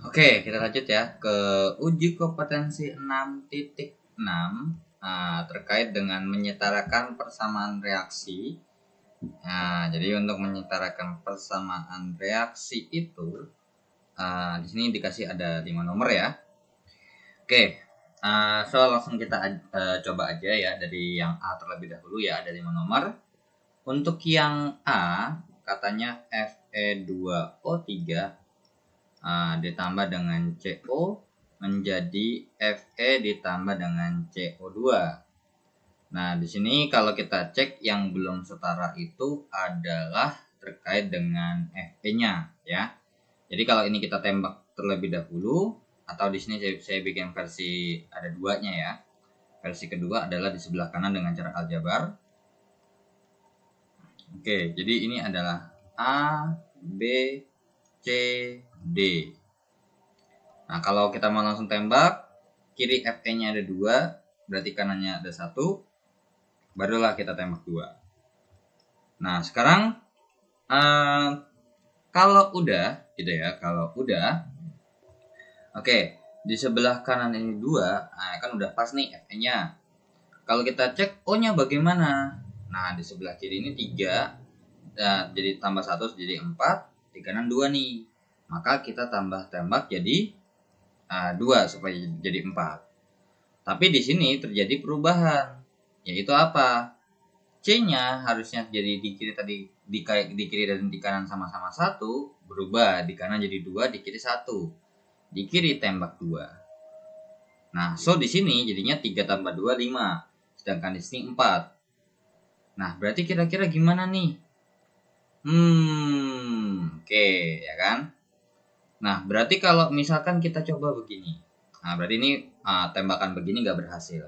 Oke, kita lanjut ya ke uji kompetensi 6.6 terkait dengan menyetarakan persamaan reaksi. Nah, jadi untuk menyetarakan persamaan reaksi itu di sini dikasih ada 5 nomor ya. Oke, so langsung kita coba aja ya dari yang A terlebih dahulu ya, ada 5 nomor. Untuk yang A katanya Fe2O3 ditambah dengan CO menjadi Fe ditambah dengan CO2. Nah, di sini kalau kita cek yang belum setara itu adalah terkait dengan Fe-nya ya. Jadi kalau ini kita tembak terlebih dahulu, atau di sini saya bikin versi ada duanya ya. Versi kedua adalah di sebelah kanan dengan cara aljabar. Oke, jadi ini adalah A, B, C, D. Nah, kalau kita mau langsung tembak, kiri Fe-nya ada 2, berarti kanannya ada 1, barulah kita tembak 2. Nah, sekarang kalau udah gitu ya, oke, di sebelah kanan ini 2, kan udah pas nih Fe-nya. Kalau kita cek O-nya bagaimana? Nah, di sebelah kiri ini 3, jadi tambah 1 jadi 4, di kanan 2 nih. Maka kita tambah tembak jadi 2 supaya jadi 4. Tapi di sini terjadi perubahan, yaitu apa? C-nya harusnya jadi di kiri tadi di kiri dan di kanan sama-sama 1, berubah di kanan jadi 2, di kiri 1. Di kiri tembak 2. Nah, so di sini jadinya 3 tambah 2 5, sedangkan di sini 4. Nah, berarti kira-kira gimana nih? Oke, ya kan? Nah, berarti kalau misalkan kita coba begini. Nah, berarti ini tembakan begini nggak berhasil.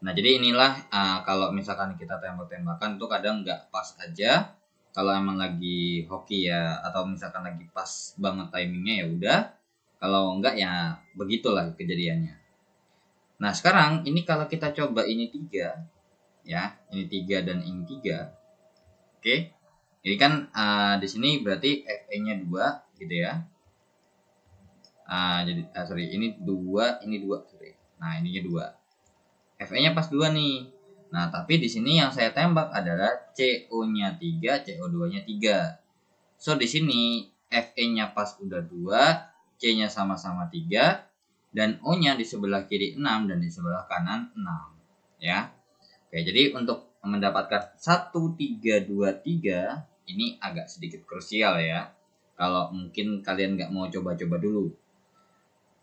Nah, jadi inilah kalau misalkan kita tembak-tembakan tuh kadang nggak pas aja. Kalau emang lagi hoki ya, atau misalkan lagi pas banget timingnya ya udah. Kalau enggak ya begitulah kejadiannya. Nah, sekarang ini kalau kita coba ini 3 ya, ini 3 dan ini 3. Oke. Jadi kan di sini berarti Fe-nya 2 gitu ya. Jadi ini 2, ini 2, sorry. Nah, ininya 2. Fe-nya pas 2 nih. Nah, tapi di sini yang saya tembak adalah CO-nya 3, CO2-nya 3. So, di sini Fe-nya pas udah 2, C-nya sama-sama 3, dan O-nya di sebelah kiri 6 dan di sebelah kanan 6. Ya. Oke, jadi untuk mendapatkan 1, 3, 2, 3 ini agak sedikit krusial ya. Kalau mungkin kalian nggak mau coba-coba dulu.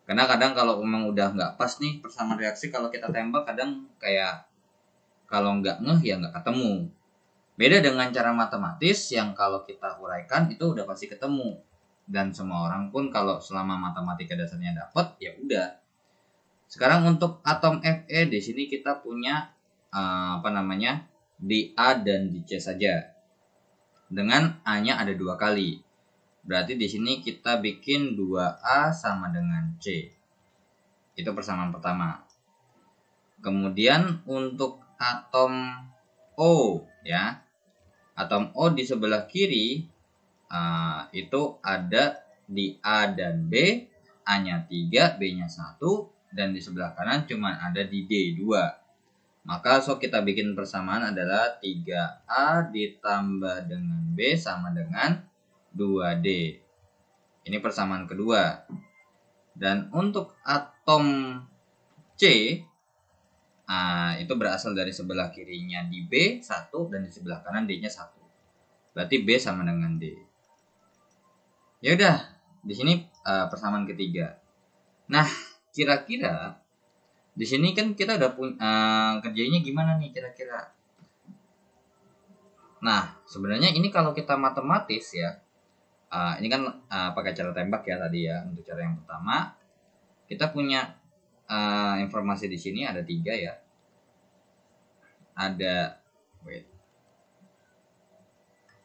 Karena kadang kalau memang udah nggak pas nih persamaan reaksi, kalau kita tembak kadang kayak kalau nggak ngeh ya nggak ketemu. Beda dengan cara matematis yang kalau kita uraikan itu udah pasti ketemu. Dan semua orang pun kalau selama matematika dasarnya dapat ya udah. Sekarang untuk atom Fe di sini kita punya di A dan di C saja. Dengan A-nya ada 2 kali. Berarti di sini kita bikin 2A sama dengan C. Itu persamaan pertama. Kemudian untuk atom O ya. Atom O di sebelah kiri itu ada di A dan B, A-nya 3, B-nya 1, dan di sebelah kanan cuma ada di D 2. Maka so kita bikin persamaan adalah 3A ditambah dengan B sama dengan 2D. Ini persamaan kedua. Dan untuk atom C itu berasal dari sebelah kirinya di B 1 dan di sebelah kanan D-nya 1. Berarti B sama dengan D. Ya udah, di sini persamaan ketiga. Nah, kira-kira di sini kan kita udah kerjanya gimana nih kira-kira? Nah, sebenarnya ini kalau kita matematis ya, ini kan pakai cara tembak ya tadi ya. Untuk cara yang pertama, kita punya informasi di sini ada 3 ya. Ada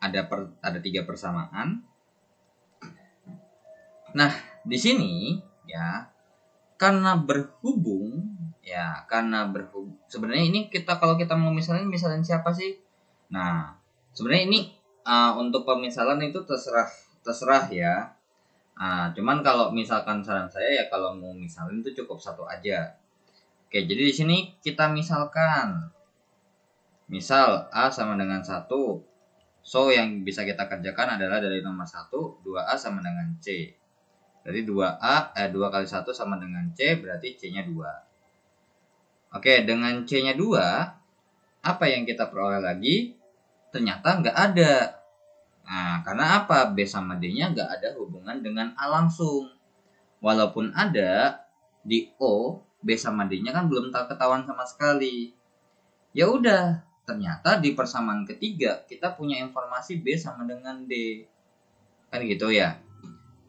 3 persamaan. Nah, di sini ya karena berhubung sebenarnya ini kalau kita mau misalin siapa sih? Nah, sebenarnya ini untuk pemisalan itu terserah ya. Cuman kalau misalkan saran saya ya kalau mau misalin itu cukup satu aja. Oke, jadi di sini kita misalkan. Misal A sama dengan 1. So, yang bisa kita kerjakan adalah dari nomor 1, 2A sama dengan C. Jadi 2 kali 1 sama dengan C, berarti C-nya 2. Oke, dengan C-nya 2, apa yang kita peroleh lagi? Ternyata nggak ada. Nah, karena apa? B sama D-nya nggak ada hubungan dengan A langsung. Walaupun ada, di O, B sama D-nya kan belum ketahuan sama sekali. Ya udah, ternyata di persamaan ketiga kita punya informasi B sama dengan D. Kan gitu ya.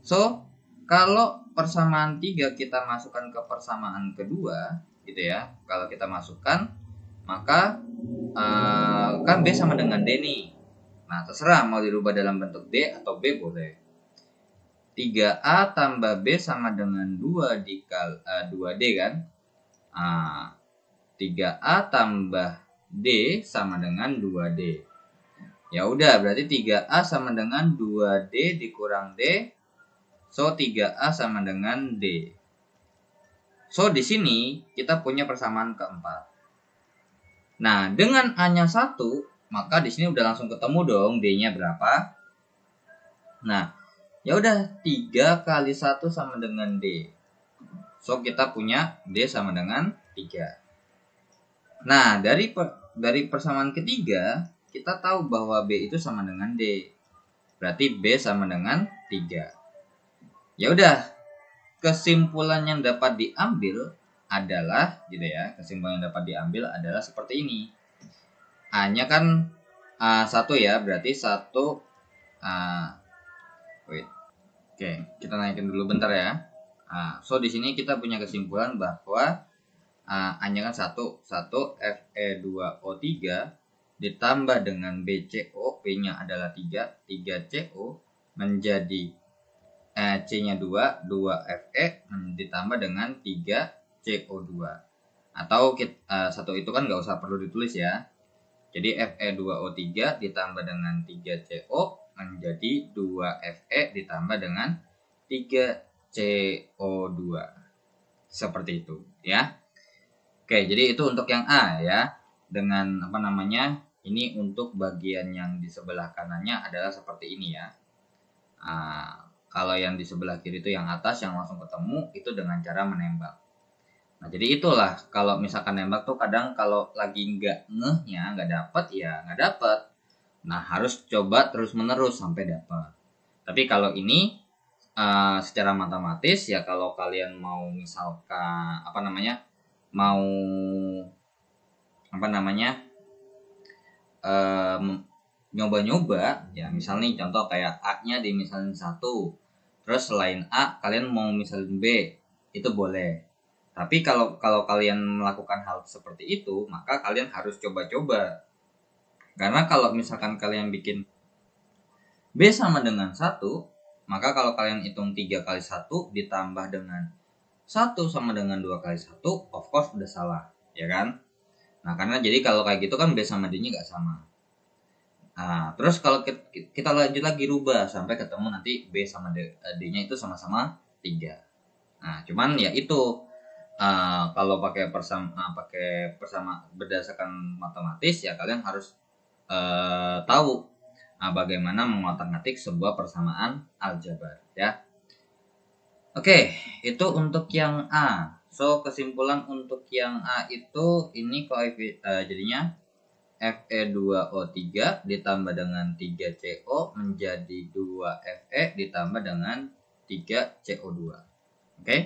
So, kalau persamaan 3 kita masukkan ke persamaan kedua, gitu ya. Kalau kita masukkan, maka kan B sama dengan D nih. Nah, terserah mau dirubah dalam bentuk D atau B boleh. 3A tambah B sama dengan 2D kan. 3A tambah D sama dengan 2D. Ya udah, berarti 3A sama dengan 2D dikurang D. So 3A sama dengan D. So di sini kita punya persamaan keempat. Nah, dengan A-nya 1, maka di sini udah langsung ketemu dong D-nya berapa. Nah, ya udah 3 kali 1 sama dengan D. So kita punya D sama dengan 3. Nah, dari persamaan ketiga, kita tahu bahwa B itu sama dengan D. Berarti B sama dengan 3. Ya udah, kesimpulan yang dapat diambil adalah gitu ya. Kesimpulan yang dapat diambil adalah seperti ini. A-nya kan 1 ya, berarti 1 wait. Oke, kita naikin dulu bentar ya. So di sini kita punya kesimpulan bahwa A-nya kan 1 Fe2O3 ditambah dengan BCO, B-nya adalah 3 3CO menjadi C-nya 2 2Fe ditambah dengan 3CO2. Atau satu itu kan nggak usah perlu ditulis ya. Jadi Fe2O3 ditambah dengan 3CO menjadi 2Fe ditambah dengan 3CO2. Seperti itu ya. Oke, jadi itu untuk yang A ya. Dengan ini untuk bagian yang di sebelah kanannya adalah seperti ini ya. Kalau yang di sebelah kiri itu yang atas yang langsung ketemu itu dengan cara menembak. Nah, jadi itulah kalau misalkan nembak tuh kadang kalau lagi nggak ngehnya, nggak dapet ya nggak dapet. Nah, harus coba terus-menerus sampai dapat. Tapi kalau ini secara matematis ya kalau kalian mau misalkan mau nyoba-nyoba ya, misalnya contoh kayak A-nya di misalnya 1, terus selain A kalian mau misalnya B, itu boleh. Tapi kalau kalian melakukan hal seperti itu, maka kalian harus coba-coba. Karena kalau misalkan kalian bikin B sama dengan 1, maka kalau kalian hitung 3 kali 1 ditambah dengan 1 sama dengan 2 kali 1, of course udah salah, ya kan? Nah, karena jadi kalau kayak gitu kan B sama D-nya nggak sama. Nah, terus kalau kita lanjut lagi rubah sampai ketemu nanti B sama D-nya itu sama-sama 3. Nah, cuman ya itu kalau pakai persama berdasarkan matematis ya kalian harus tahu bagaimana mengotak-atik sebuah persamaan aljabar ya. Oke, itu untuk yang A. So, kesimpulan untuk yang A itu ini jadinya Fe2O3 ditambah dengan 3CO menjadi 2Fe ditambah dengan 3CO2. Oke.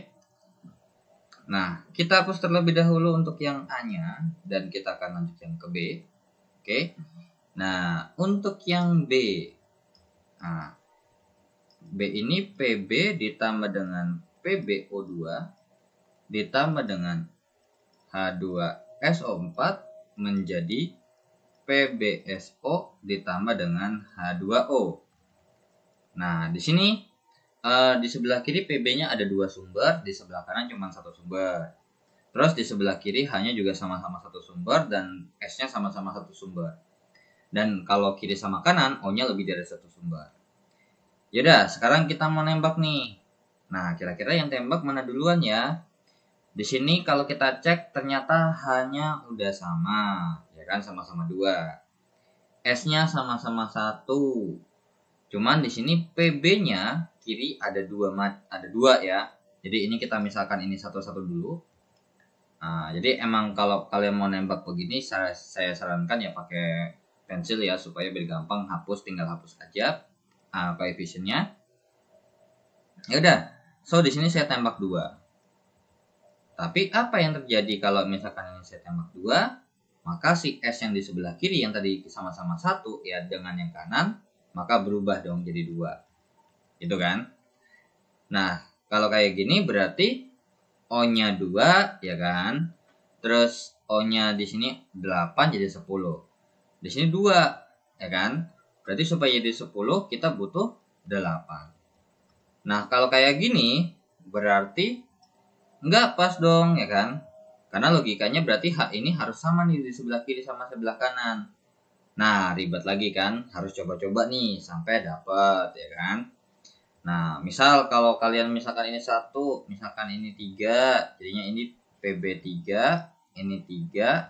Nah, kita hapus terlebih dahulu untuk yang A-nya dan kita akan lanjut yang ke B. Oke. Nah, untuk yang B. B ini PB ditambah dengan PbO2 ditambah dengan H2SO4 menjadi PbSO ditambah dengan H2O. Nah, di sini di sebelah kiri PB-nya ada 2 sumber, di sebelah kanan cuma 1 sumber. Terus di sebelah kiri hanya juga sama-sama 1 sumber dan S-nya sama-sama 1 sumber. Dan kalau kiri sama kanan, O-nya lebih dari 1 sumber. Yaudah, sekarang kita mau nembak nih. Nah, kira-kira yang tembak mana duluan ya? Di sini kalau kita cek ternyata hanya udah sama, ya kan, sama-sama 2. S-nya sama-sama 1. Cuman di sini PB-nya kiri ada 2 ya. Jadi ini kita misalkan ini satu-satu dulu. Nah, jadi emang kalau kalian mau nembak begini saya sarankan ya pakai pensil ya supaya biar gampang tinggal hapus aja coefficient-nya. Ya udah. So di sini saya tembak 2. Tapi apa yang terjadi kalau misalkan ini saya tembak 2? Maka si S yang di sebelah kiri yang tadi sama-sama 1 ya dengan yang kanan, maka berubah dong jadi 2. Gitu kan? Nah, kalau kayak gini berarti O-nya 2 ya kan? Terus O-nya di sini 8 jadi 10. Di sini 2 ya kan? Berarti supaya jadi 10 kita butuh 8. Nah, kalau kayak gini berarti nggak pas dong ya kan? Karena logikanya berarti H ini harus sama nih di sebelah kiri sama sebelah kanan. Nah, ribet lagi kan? Harus coba-coba nih sampai dapat ya kan? Nah, misal kalau kalian misalkan ini 1, misalkan ini 3, jadinya ini PB3, ini 3,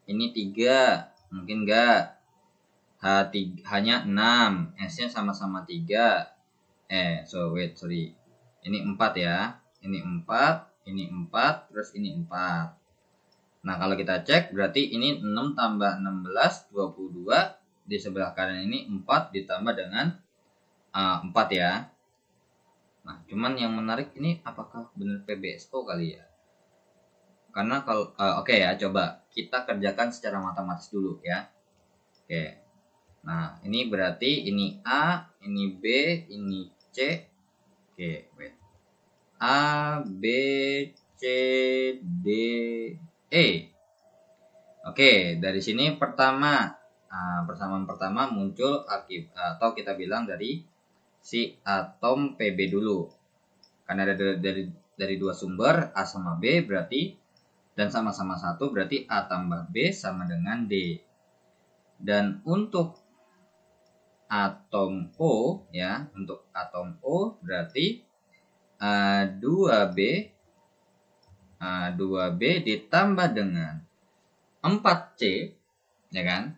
ini 3, mungkin enggak. Hanya 6, S-nya sama-sama 3. Sorry. Ini 4 ya. Ini 4, ini 4, terus ini 4. Nah, kalau kita cek berarti ini 6 tambah 16, 22. Di sebelah kanan ini 4 ditambah dengan 4 ya. Nah, cuman yang menarik ini apakah benar PBSO kali ya? Karena kalau oke ya, coba kita kerjakan secara matematis dulu ya. Oke. Nah, ini berarti ini A, ini B, ini C. Oke, wait. A, B, C, D, E. Oke, dari sini persamaan pertama muncul atau kita bilang dari si atom PB dulu. Karena ada dari 2 sumber, A sama B berarti, dan sama-sama 1 berarti A tambah B sama dengan D. Dan untuk atom O ya, untuk atom O berarti 2B 2B ditambah dengan 4C ya kan,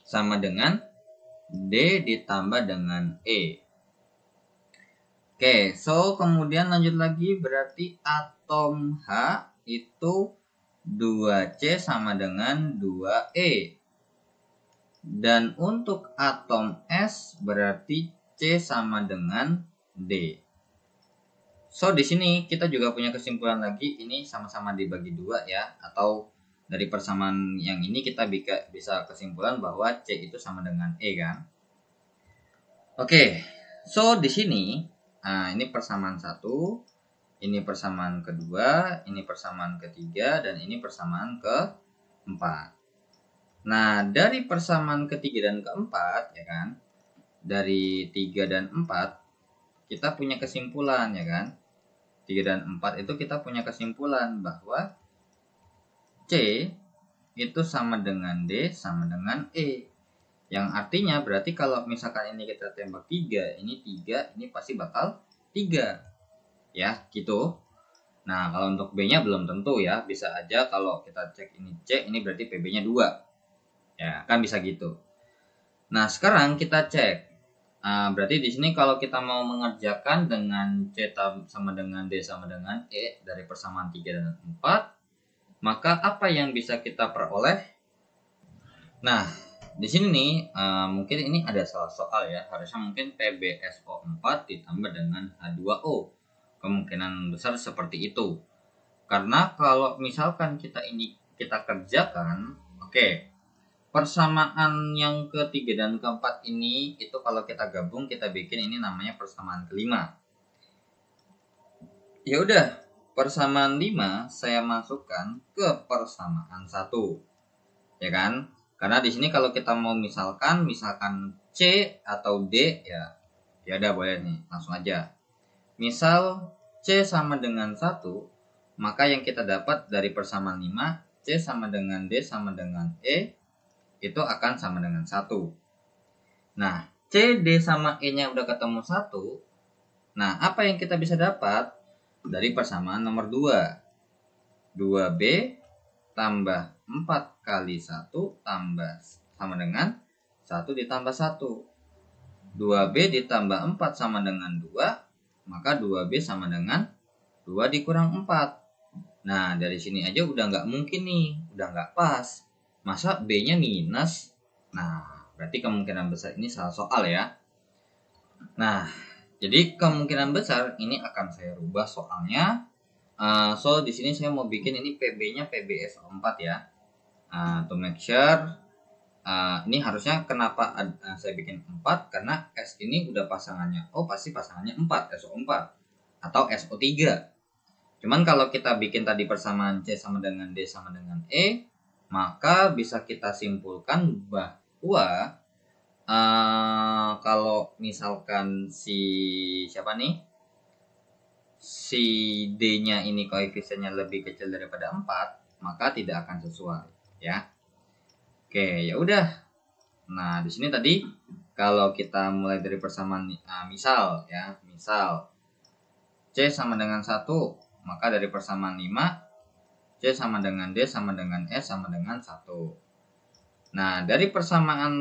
sama dengan D ditambah dengan E. Oke, so kemudian lanjut lagi berarti atom H itu 2C sama dengan 2E. Dan untuk atom S berarti C sama dengan D. So di sini kita juga punya kesimpulan lagi, ini sama-sama dibagi 2 ya, atau dari persamaan yang ini kita bisa kesimpulan bahwa C itu sama dengan E kan. Oke, so di sini ini persamaan 1, ini persamaan kedua, ini persamaan ketiga, dan ini persamaan keempat. Nah, dari persamaan ketiga dan keempat ya kan, dari 3 dan 4 kita punya kesimpulan ya kan. 3 dan 4 itu kita punya kesimpulan bahwa C itu sama dengan D sama dengan E. Yang artinya berarti kalau misalkan ini kita tembak 3, ini 3, ini pasti bakal 3. Ya, gitu. Nah, kalau untuk B-nya belum tentu ya. Bisa aja kalau kita cek ini C, ini berarti PB-nya 2. Ya, kan bisa gitu. Nah, sekarang kita cek. Berarti di sini kalau kita mau mengerjakan dengan C sama dengan D sama dengan E dari persamaan 3 dan 4, maka apa yang bisa kita peroleh? Nah, di sini nih mungkin ini ada salah soal ya. Harusnya mungkin PbSO4 ditambah dengan H2O. Kemungkinan besar seperti itu. Karena kalau misalkan kita kerjakan, oke. Persamaan yang ketiga dan keempat ini itu kalau kita gabung kita bikin ini namanya persamaan kelima. Ya udah, persamaan 5 saya masukkan ke persamaan 1. Ya kan? Karena di sini kalau kita mau misalkan C atau D ya udah boleh nih, langsung aja. Misal C sama dengan 1, maka yang kita dapat dari persamaan 5, C sama dengan D sama dengan E itu akan sama dengan 1. Nah, C C, D sama E-nya udah ketemu 1. Nah, apa yang kita bisa dapat dari persamaan nomor 2? 2B tambah 4 kali 1 tambah sama dengan 1 ditambah 1. 2B ditambah 4 sama dengan 2, maka 2B sama dengan 2 dikurang 4. Nah, dari sini aja udah nggak mungkin nih, udah nggak pas. Masa B-nya minus? Nah, berarti kemungkinan besar ini salah soal ya. Nah, jadi kemungkinan besar ini akan saya rubah soalnya. So di sini saya mau bikin ini PB-nya PBSO4 ya. To make sure ini harusnya kenapa saya bikin 4 karena S ini udah pasangannya. Oh, pasti pasangannya 4, SO4 atau SO3. Cuman kalau kita bikin tadi persamaan C sama dengan D sama dengan E, maka bisa kita simpulkan bahwa kalau misalkan si D-nya ini koefisiennya lebih kecil daripada 4, maka tidak akan sesuai ya. Oke, ya udah. Nah, di sini tadi kalau kita mulai dari persamaan misal C sama dengan 1, maka dari persamaan 5 C sama dengan D sama dengan S sama dengan 1. Nah, dari persamaan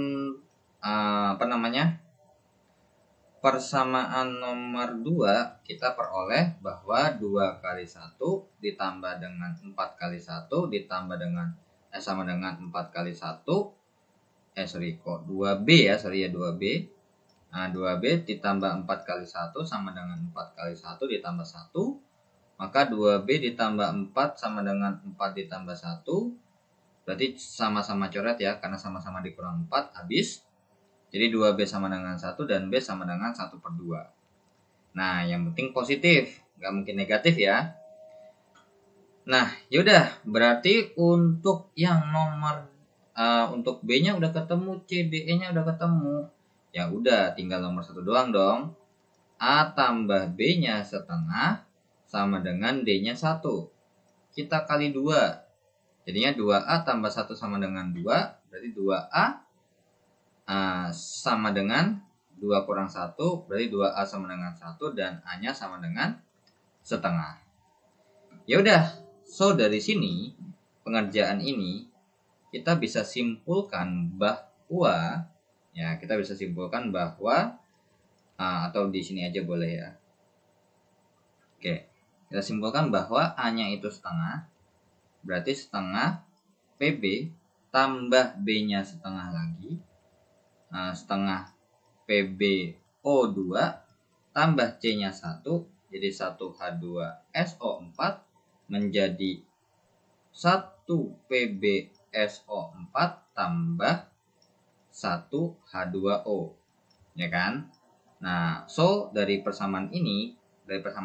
persamaan nomor 2 kita peroleh bahwa 2 kali 1 ditambah dengan 4 kali 1 ditambah dengan sama dengan 4 kali 1 2B ya, 2B. Nah, 2B ditambah 4 kali 1 sama dengan 4 kali 1 ditambah 1. Maka 2B ditambah 4 sama dengan 4 ditambah 1. Berarti sama-sama coret ya, karena sama-sama dikurang 4 habis. Jadi 2B sama dengan 1 dan B sama dengan 1/2. Nah, yang penting positif, nggak mungkin negatif ya. Nah, yaudah, berarti untuk yang nomor untuk B-nya udah ketemu, C, D, E-nya udah ketemu. Ya udah, tinggal nomor 1 doang dong. A tambah B-nya setengah sama dengan D-nya 1. Kita kali 2. Jadinya 2A tambah 1 sama dengan 2. Berarti 2A sama dengan 2 kurang 1. Berarti 2A sama dengan 1 dan A-nya sama dengan setengah. Ya udah, so dari sini pengerjaan ini kita bisa simpulkan bahwa atau di sini aja boleh ya. Oke, kita simpulkan bahwa A-nya itu setengah, berarti setengah PB tambah B-nya setengah lagi, setengah PbO2 tambah C-nya 1, jadi 1H2SO4 menjadi 1 PbSO4 tambah 1H2O, ya kan? Nah, so dari persamaan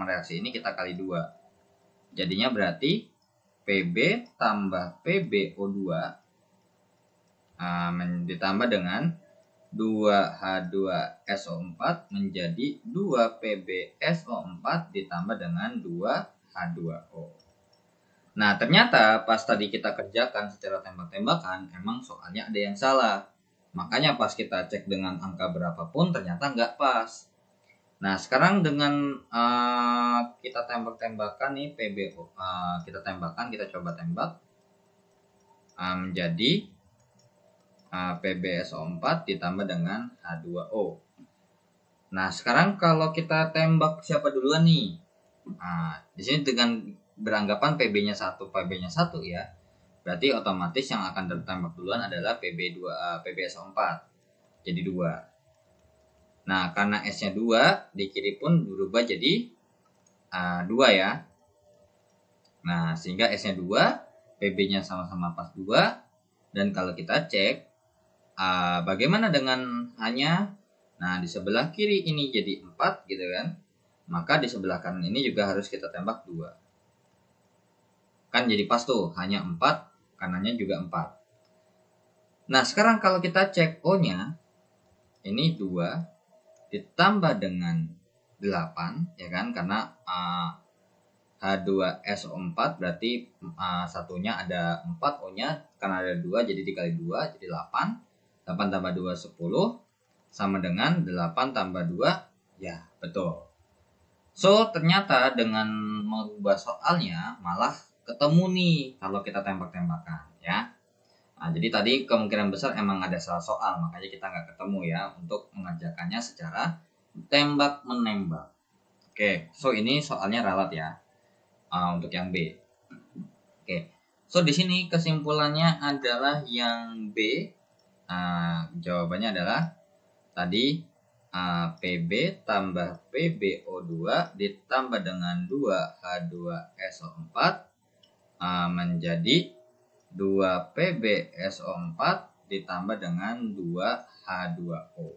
reaksi ini kita kali 2. Jadinya berarti Pb tambah PbO2 ditambah dengan 2H2SO4 menjadi 2 PbSO4 ditambah dengan 2H2O. Nah, ternyata pas tadi kita kerjakan secara tembak-tembakan, emang soalnya ada yang salah. Makanya pas kita cek dengan angka berapapun ternyata nggak pas. Nah, sekarang dengan kita tembak-tembakan nih PbO, kita coba tembak menjadi PbSO4 ditambah dengan H2O. Nah, sekarang kalau kita tembak siapa duluan nih? Di sini dengan beranggapan PB-nya 1 ya. Berarti otomatis yang akan tertembak duluan adalah PbSO4. Jadi 2. Nah, karena S-nya 2, di kiri pun berubah jadi 2 ya. Nah, sehingga S-nya 2, PB-nya sama-sama pas 2. Dan kalau kita cek, bagaimana dengan H-nya? Nah, di sebelah kiri ini jadi 4 gitu kan. Maka di sebelah kanan ini juga harus kita tembak 2. Kan jadi pas tuh, hanya 4, kanannya juga 4. Nah, sekarang kalau kita cek O-nya, ini 2 ditambah dengan 8, ya kan? Karena H2SO4 berarti satunya ada 4, O-nya karena ada 2 jadi dikali 2 jadi 8. 8 tambah 2 10. sama dengan 8 tambah 2. Ya, betul. So, ternyata dengan merubah soalnya malah ketemu nih kalau kita tembak-tembakan ya. Nah, jadi tadi kemungkinan besar emang ada salah soal, makanya kita nggak ketemu ya untuk mengerjakannya secara tembak-menembak. Oke, so ini soalnya ralat ya untuk yang B. Oke, so di sini kesimpulannya adalah yang B. Jawabannya adalah tadi PB tambah PbO2 ditambah dengan 2H2SO4 menjadi 2PbSO4 ditambah dengan 2H2O.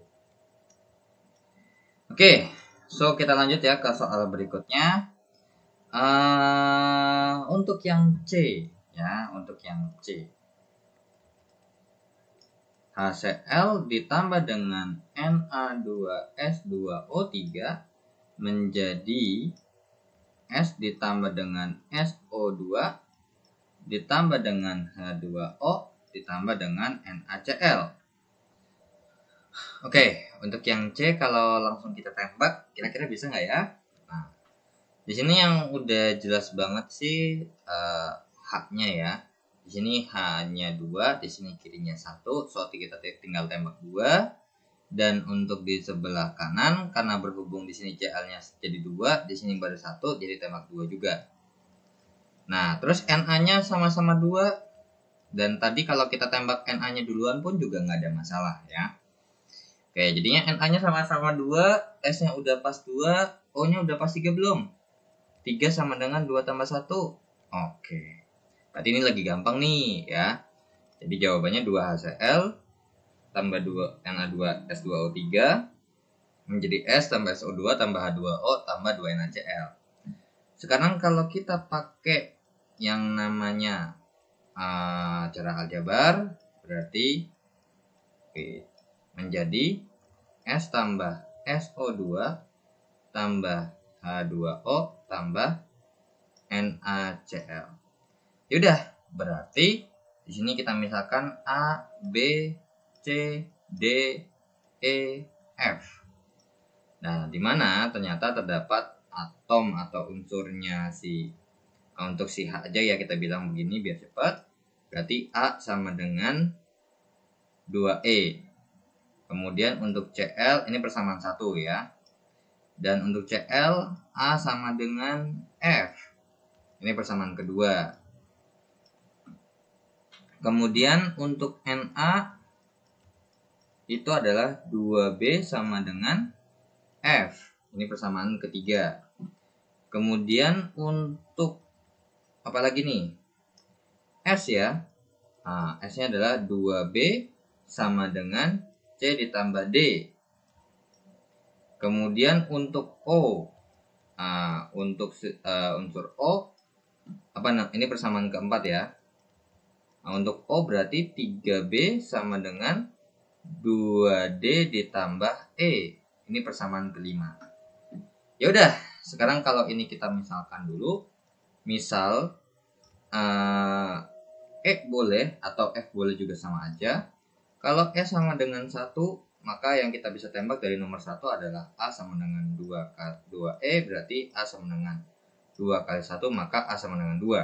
Oke, so kita lanjut ya ke soal berikutnya. Untuk yang C ya, untuk yang C. HCl ditambah dengan Na2S2O3 menjadi S ditambah dengan SO2 ditambah dengan H2O ditambah dengan NaCl. Oke, untuk yang C kalau langsung kita tembak, kira-kira bisa nggak ya? Nah, di sini yang udah jelas banget sih H-nya ya. Di sini H-nya 2, di sini kirinya 1, so kita tinggal tembak 2. Dan untuk di sebelah kanan karena berhubung di sini Cl-nya jadi 2, di sini baru 1, jadi tembak 2 juga. Nah, terus Na-nya sama-sama 2 dan tadi kalau kita tembak Na-nya duluan pun juga nggak ada masalah ya. Oke, jadinya Na-nya sama-sama 2, S-nya udah pas 2, O-nya udah pas 3 belum? 3 sama dengan 2 tambah 1. Oke. Berarti ini lagi gampang nih ya. Jadi jawabannya 2HCl tambah 2 Na2S2O3 menjadi S tambah SO2 tambah H2O tambah 2 NaCl. Sekarang kalau kita pakai yang namanya cara aljabar, berarti menjadi S tambah SO2 tambah H2O tambah NaCl. Yaudah, berarti di sini kita misalkan A, B, C, D, E, F. Nah, di mana ternyata terdapat atom atau unsurnya untuk si H aja ya kita bilang begini biar cepat. Berarti A sama dengan 2E. Kemudian untuk Cl ini persamaan 1 ya. Dan untuk Cl A sama dengan F. Ini persamaan kedua. Kemudian untuk Na itu adalah 2B sama dengan F. Ini persamaan ketiga. Kemudian untuk apa lagi nih? S ya. Nah, S-nya adalah 2B sama dengan C ditambah D. Kemudian untuk O. Untuk unsur O ini persamaan keempat ya. Nah, untuk O berarti 3B sama dengan 2D ditambah E. Ini persamaan kelima. Ya udah, sekarang kalau ini kita misalkan dulu. Misal E boleh atau F boleh juga sama aja. Kalau E sama dengan 1, maka yang kita bisa tembak dari nomor 1 adalah A sama dengan 2E, berarti A sama dengan 2 kali 1, maka A sama dengan 2.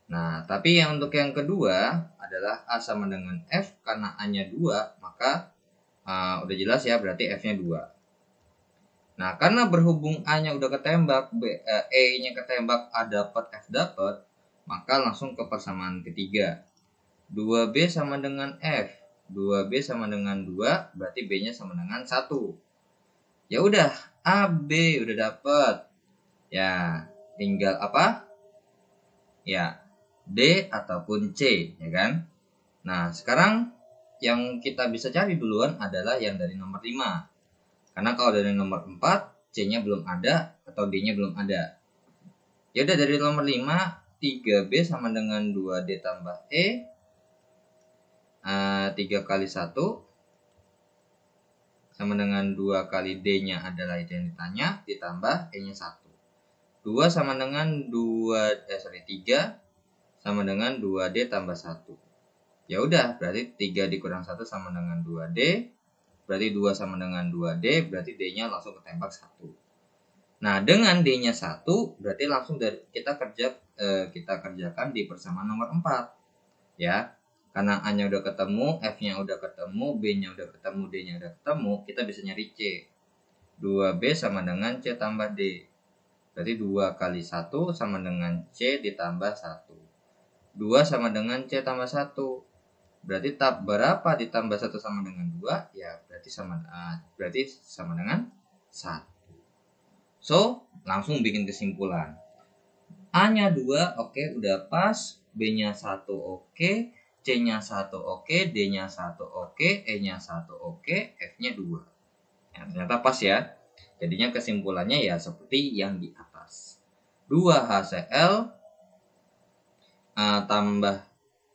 Nah, tapi yang untuk yang kedua adalah A sama dengan F, karena A-nya 2, maka udah jelas ya, berarti F-nya 2. Nah, karena berhubung A-nya udah ketembak, E-nya ketembak, A dapat, F dapat, maka langsung ke persamaan ketiga. 2B sama dengan F, 2B sama dengan 2, berarti B-nya sama dengan 1. Ya udah, A, B udah dapat. Ya, tinggal apa? Ya, D ataupun C, ya kan? Nah, sekarang yang kita bisa cari duluan adalah yang dari nomor 5. Karena kalau dari nomor 4, C-nya belum ada atau D-nya belum ada. Ya udah, dari nomor 5, 3B sama dengan 2D tambah E. 3 kali 1 sama dengan 2 kali D-nya adalah itu yang ditanya, ditambah E-nya 1. 2 sama dengan 3 sama dengan 2D tambah 1. Ya udah, berarti 3 dikurang 1 sama dengan 2D. berarti 2 sama dengan 2D, berarti D-nya langsung ketembak 1. Nah, dengan D-nya 1, berarti langsung kita kerjakan di persamaan nomor 4. Ya. Karena A-nya udah ketemu, F-nya udah ketemu, B-nya udah ketemu, D-nya udah ketemu, kita bisa nyari C. 2B sama dengan C tambah D. Berarti 2 kali 1 sama dengan C ditambah 1. 2 sama dengan C tambah 1. Berarti berapa ditambah 1 sama dengan 2? Ya, berarti sama dengan 1. So, langsung bikin kesimpulan. A-nya 2, oke, udah pas. B-nya 1, oke. C-nya 1, oke. D-nya 1, oke. E-nya 1, oke. F-nya 2. Ya, ternyata pas ya. Jadinya kesimpulannya ya seperti yang di atas. 2HCl tambah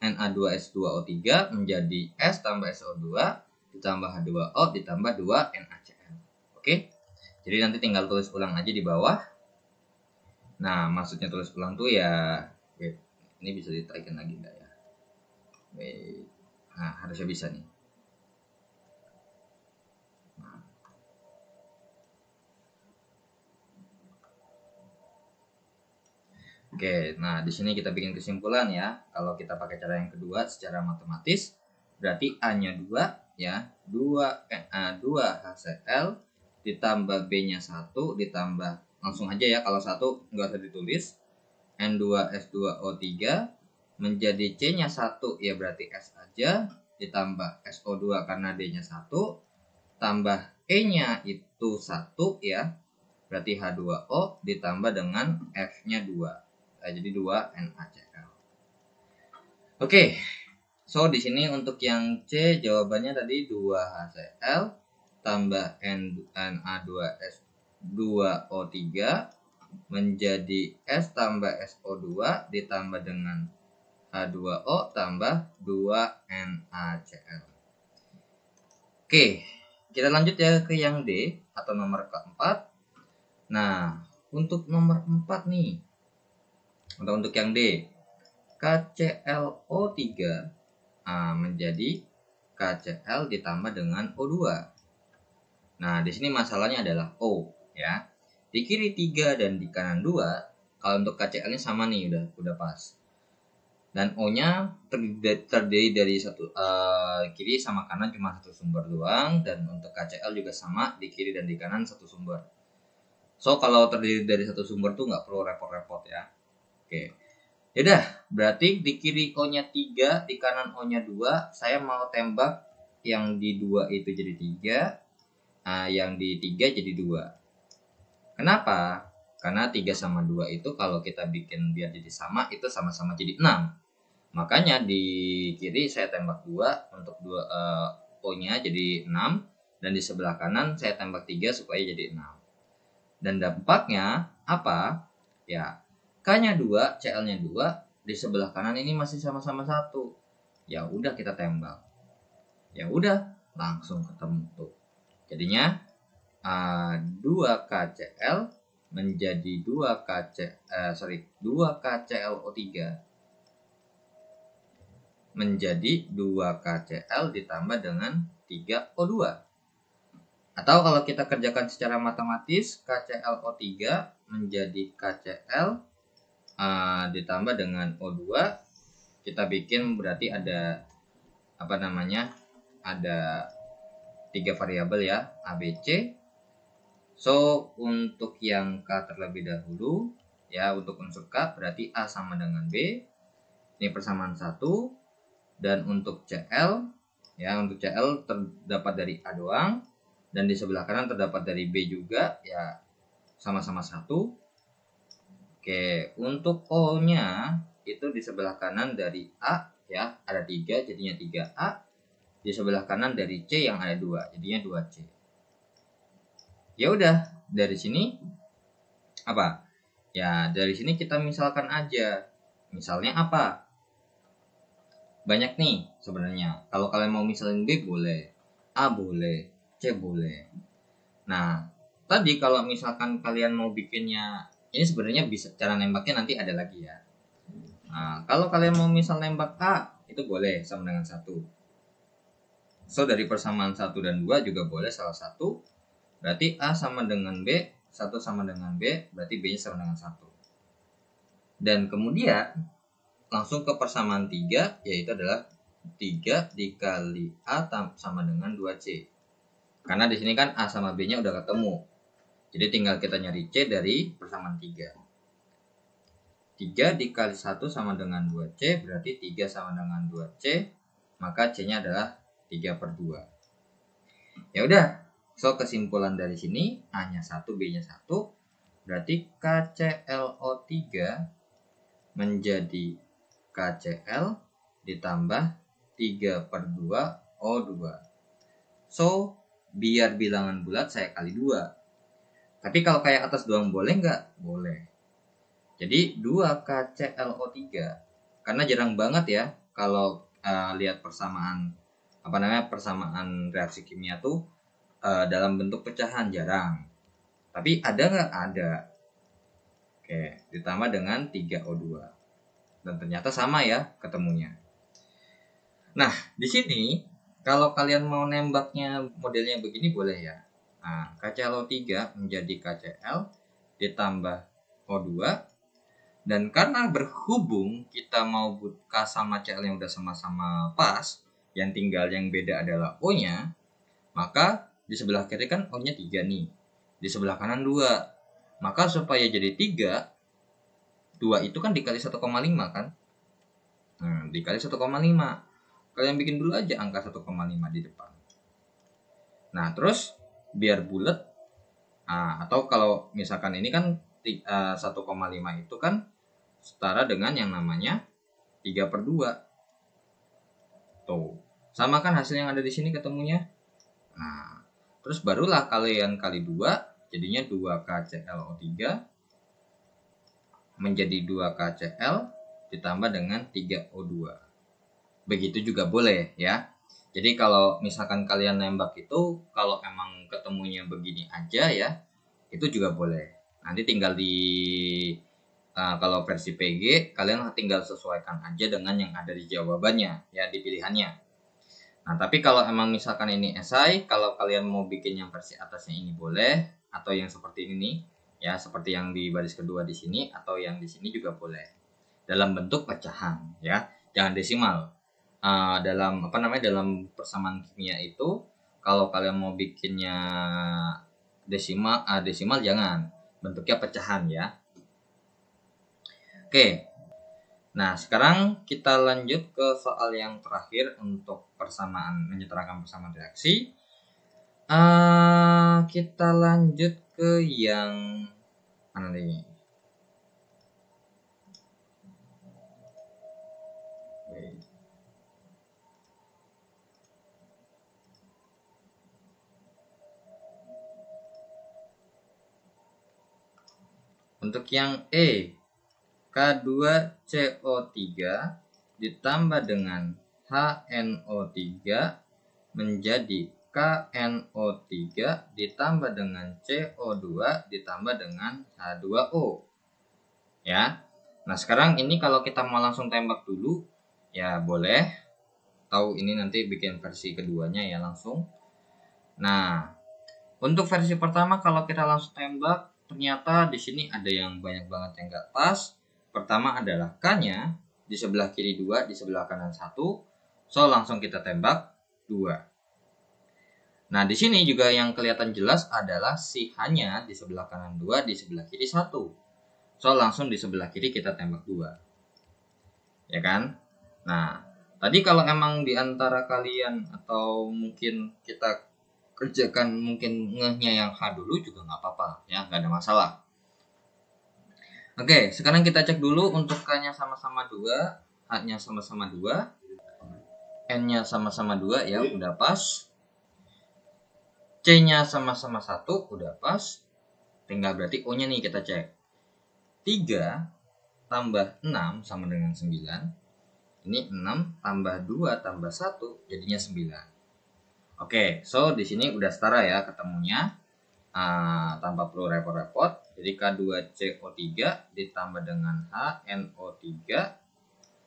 Na2S2O3 menjadi S tambah SO2 ditambah H2O ditambah 2NaCl. Oke. Jadi nanti tinggal tulis ulang aja di bawah. Nah, maksudnya tulis ulang tuh ya, wait, ini bisa ditaikin lagi enggak ya? Wait. Nah, harusnya bisa nih. Oke, nah di sini kita bikin kesimpulan ya. Kalau kita pakai cara yang kedua secara matematis, berarti A-nya 2 ya, 2HCl ditambah B-nya 1 ditambah, langsung aja ya, kalau 1 nggak usah ditulis, N2S2O3 menjadi C-nya 1 ya, berarti S aja, ditambah SO2 karena D-nya 1, tambah E-nya itu 1 ya, berarti H2O ditambah dengan F-nya 2. Jadi 2 NaCl. Oke. So di sini untuk yang C jawabannya tadi 2HCl tambah Na2S2O3 menjadi S tambah SO2 ditambah dengan H2O tambah 2NaCl. Oke, kita lanjut ya ke yang D atau nomor keempat. Nah, untuk nomor 4 nih. Untuk yang D, KClO3 menjadi KCl ditambah dengan O2. Nah, di sini masalahnya adalah O ya. Di kiri 3 dan di kanan 2, kalau untuk KCl-nya sama nih, udah pas. Dan O-nya terdiri dari satu kiri sama kanan cuma satu sumber doang, dan untuk KCl juga sama, di kiri dan di kanan satu sumber. So, kalau terdiri dari satu sumber tuh nggak perlu repot-repot ya. Oke. Yaudah, berarti di kiri O-nya 3, di kanan O-nya 2. Saya mau tembak yang di 2 itu jadi 3, yang di 3 jadi 2. Kenapa? Karena 3 sama 2 itu kalau kita bikin biar jadi sama, itu sama-sama jadi 6. Makanya di kiri saya tembak 2 untuk O-nya jadi 6. Dan di sebelah kanan saya tembak 3 supaya jadi 6. Dan dampaknya apa? Ya, K-nya 2, Cl-nya 2, di sebelah kanan ini masih sama-sama 1. Ya udah kita tembak. Ya udah, langsung ketemu tuh. Jadinya 2KCl menjadi 2KClO3 menjadi 2KCl ditambah dengan 3O2. Atau kalau kita kerjakan secara matematis, KClO3 menjadi KCl ditambah dengan O2, kita bikin berarti ada ada 3 variabel ya, A, B, C. So untuk yang K terlebih dahulu ya, untuk unsur K berarti A sama dengan B, ini persamaan 1. Dan untuk CL ya, untuk CL terdapat dari A doang, dan di sebelah kanan terdapat dari B juga ya, sama-sama 1. Oke, untuk O-nya itu di sebelah kanan dari A ya, ada 3 jadinya 3A. Di sebelah kanan dari C yang ada 2 jadinya 2C. Ya udah, dari sini apa? Ya, dari sini kita misalkan aja. Misalnya apa? Banyak nih sebenarnya. Kalau kalian mau misalin B boleh, A boleh, C boleh. Nah, tadi kalau misalkan kalian mau bikinnya, ini sebenarnya bisa, cara nembaknya nanti ada lagi ya. Nah, kalau kalian mau misal nembak A, itu boleh sama dengan 1. So dari persamaan 1 dan 2 juga boleh salah satu. Berarti A sama dengan B, 1 sama dengan B, berarti B nya sama dengan 1. Dan kemudian langsung ke persamaan 3, yaitu adalah 3 dikali A sama dengan 2C. Karena di sini kan A sama B nya udah ketemu. Jadi tinggal kita nyari C dari persamaan 3. 3 dikali 1 sama dengan 2C, berarti 3 sama dengan 2C, maka C-nya adalah 3/2. Ya udah, so kesimpulan dari sini A-nya 1, B-nya 1, berarti KClO3 menjadi KCl ditambah 3/2 O2. So, biar bilangan bulat saya kali 2. Tapi kalau kayak atas doang boleh nggak? Boleh. Jadi 2 KClO3, karena jarang banget ya kalau lihat persamaan persamaan reaksi kimia tuh dalam bentuk pecahan, jarang. Tapi ada nggak? Ada. Oke, ditambah dengan 3O2. Dan ternyata sama ya ketemunya. Nah, di sini kalau kalian mau nembaknya modelnya begini boleh ya. Nah, KClO3 menjadi KCl ditambah O2. Dan karena berhubung kita mau K sama Cl yang udah sama-sama pas, yang tinggal yang beda adalah O-nya, maka di sebelah kiri kan O-nya 3 nih, di sebelah kanan 2. Maka supaya jadi 3, 2 itu kan dikali 1,5 kan? Dikali 1,5. Kalian bikin dulu aja angka 1,5 di depan. Nah, terus biar bulat, atau kalau misalkan ini kan 1,5 itu kan setara dengan yang namanya 3/2. Tuh, sama kan hasil yang ada di sini ketemunya. Nah, terus barulah kalian kali 2, jadinya 2 KClO3 menjadi 2 KCl ditambah dengan 3O2. Begitu juga boleh ya. Jadi kalau misalkan kalian nembak itu, kalau emang ketemunya begini aja ya, itu juga boleh. Nanti tinggal kalau versi PG, kalian tinggal sesuaikan aja dengan yang ada di jawabannya, ya, di pilihannya. Nah, tapi kalau emang misalkan ini esai, kalau kalian mau bikin yang versi atasnya ini boleh, atau yang seperti ini, ya, seperti yang di baris kedua di sini, atau yang di sini juga boleh. Dalam bentuk pecahan, ya, jangan desimal. Dalam persamaan kimia itu, kalau kalian mau bikinnya desimal jangan, bentuknya pecahan ya. Oke, nah sekarang kita lanjut ke soal yang terakhir untuk menyetarakan persamaan reaksi. Kita lanjut ke yang mana nih? Untuk yang E, K2CO3 ditambah dengan HNO3 menjadi KNO3 ditambah dengan CO2 ditambah dengan H2O. Ya. Nah, sekarang ini kalau kita mau langsung tembak dulu, ya boleh. Tahu ini nanti bikin versi keduanya ya langsung. Nah, untuk versi pertama kalau kita langsung tembak, ternyata di sini ada yang banyak banget yang nggak pas. Pertama adalah K-nya di sebelah kiri 2, di sebelah kanan 1. So langsung kita tembak 2. Nah, di sini juga yang kelihatan jelas adalah si H-nya di sebelah kanan 2, di sebelah kiri 1. So langsung di sebelah kiri kita tembak 2. Ya kan? Nah, tadi kalau emang di antara kalian atau mungkin kita kerjakan mungkin ngehnya yang H dulu juga nggak apa-apa ya, nggak ada masalah. Oke, sekarang kita cek dulu untuk K-nya sama-sama 2, H-nya sama-sama 2, N-nya sama-sama 2 ya, udah pas. C-nya sama-sama 1, udah pas. Tinggal berarti O-nya nih kita cek. 3 tambah 6 sama dengan 9. Ini 6 tambah 2 tambah 1 jadinya 9. Oke, so di sini udah setara ya ketemunya, tanpa perlu repot-repot. Jadi K2CO3 ditambah dengan HNO3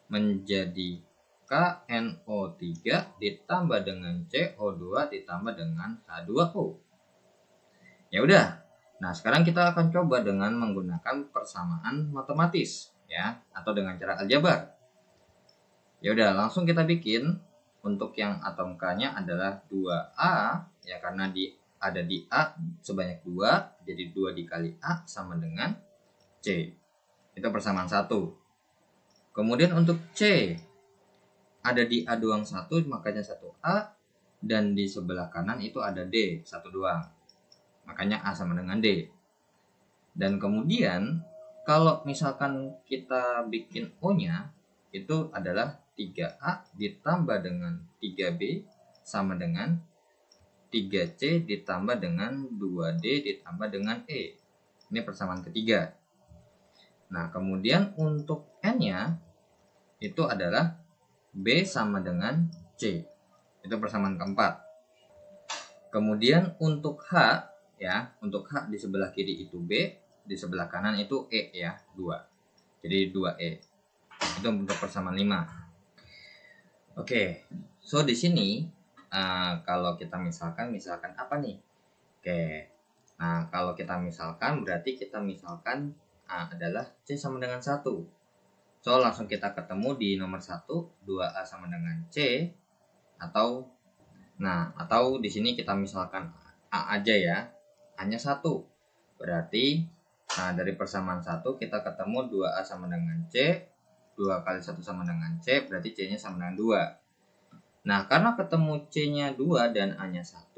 menjadi K KNO3 ditambah dengan CO2 ditambah dengan H2O. Ya udah. Nah, sekarang kita akan coba dengan menggunakan persamaan matematis ya, atau dengan cara aljabar. Ya udah, langsung kita bikin. Untuk yang atom K-nya adalah 2A ya, karena ada di A sebanyak 2, jadi 2 dikali A sama dengan C. Itu persamaan 1. Kemudian untuk C ada di A doang 1, makanya 1A, dan di sebelah kanan itu ada D 1 doang. Makanya A sama dengan D. Dan kemudian kalau misalkan kita bikin O-nya itu adalah 3A ditambah dengan 3B sama dengan 3C ditambah dengan 2D ditambah dengan E. Ini persamaan ketiga. Nah, kemudian untuk N-nya itu adalah B sama dengan C. Itu persamaan keempat. Kemudian untuk H ya, untuk H di sebelah kiri itu B, di sebelah kanan itu E ya, 2. Jadi 2E. Itu untuk persamaan 5. Oke, so di sini kalau kita misalkan apa nih? Oke, nah kalau kita misalkan berarti kita misalkan adalah C sama dengan 1. So langsung kita ketemu di nomor 1, 2A sama dengan C, atau di sini kita misalkan A aja ya, hanya 1. Berarti dari persamaan 1 kita ketemu 2A sama dengan C, 2 kali 1 sama dengan C, berarti C-nya sama dengan 2. Nah, karena ketemu C-nya 2 dan A-nya 1,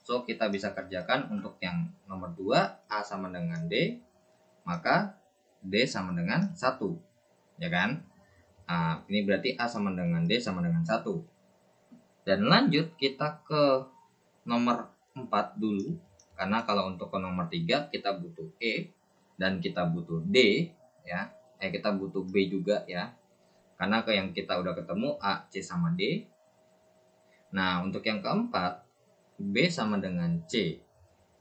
so kita bisa kerjakan untuk yang nomor 2, A sama dengan D, maka D sama dengan 1. Ya kan? Ini berarti A sama dengan D sama dengan 1. Dan lanjut kita ke nomor 4 dulu, karena kalau untuk ke nomor 3 kita butuh E dan kita butuh D ya. Kita butuh B juga ya, karena yang kita udah ketemu A, C sama D. Nah, untuk yang keempat B sama dengan C,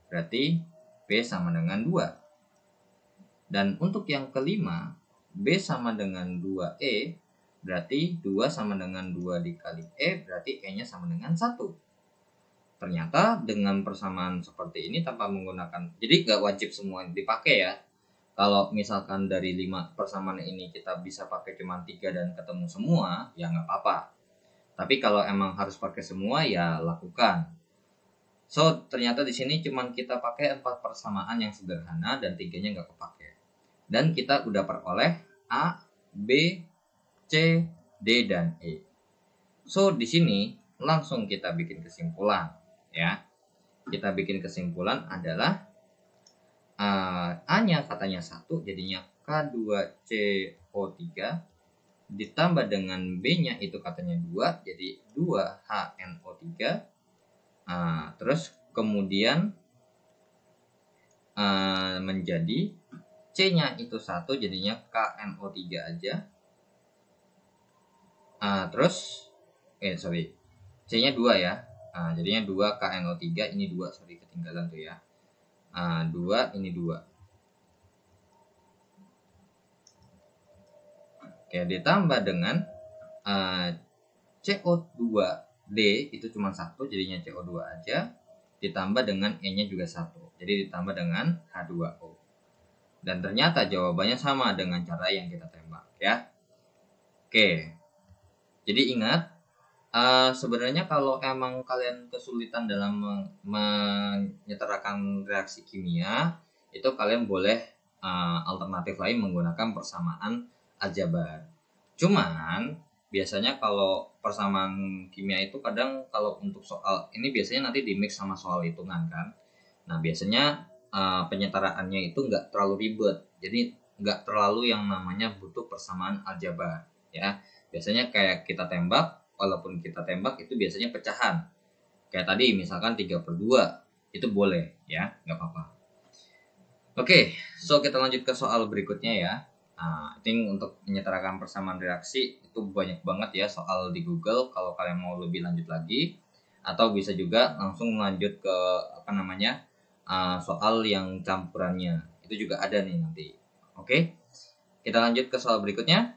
berarti B sama dengan 2. Dan untuk yang kelima B sama dengan 2E, berarti 2 sama dengan 2 dikali E, berarti E-nya sama dengan 1. Ternyata dengan persamaan seperti ini tanpa menggunakan, jadi gak wajib semua dipakai ya. Kalau misalkan dari 5 persamaan ini kita bisa pakai cuma 3 dan ketemu semua, ya nggak apa-apa. Tapi kalau emang harus pakai semua, ya lakukan. So, ternyata di sini cuma kita pakai 4 persamaan yang sederhana dan 3-nya nggak kepake. Dan kita udah peroleh A, B, C, D, dan E. So, di sini langsung kita bikin kesimpulan ya. Kita bikin kesimpulan adalah A-nya katanya 1, jadinya K2CO3 ditambah dengan B-nya itu katanya 2, jadi 2HNO3. Terus kemudian menjadi C-nya itu 1, jadinya KNO3 aja. Terus C-nya 2 ya. Jadinya 2 KNO3, ini 2, sorry ketinggalan tuh ya. 2, ini 2. Oke, ditambah dengan CO2D itu cuma 1, jadinya CO2 aja. Ditambah dengan E-nya juga 1, jadi ditambah dengan H2O. Dan ternyata jawabannya sama dengan cara yang kita tembak ya. Oke, jadi ingat, sebenarnya kalau emang kalian kesulitan dalam menyetarakan reaksi kimia, itu kalian boleh alternatif lain menggunakan persamaan aljabar. Cuman biasanya kalau persamaan kimia itu kadang kalau untuk soal ini biasanya nanti di mix sama soal hitungan kan. Nah, biasanya penyetaraannya itu nggak terlalu ribet, jadi nggak terlalu yang namanya butuh persamaan aljabar ya. Biasanya kayak kita tembak, walaupun kita tembak itu biasanya pecahan. Kayak tadi misalkan 3/2 itu boleh ya, nggak apa-apa. Oke, so kita lanjut ke soal berikutnya ya. I think untuk menyetarakan persamaan reaksi itu banyak banget ya soal di Google kalau kalian mau lebih lanjut lagi, atau bisa juga langsung lanjut ke soal yang campurannya itu juga ada nih nanti. Oke, kita lanjut ke soal berikutnya.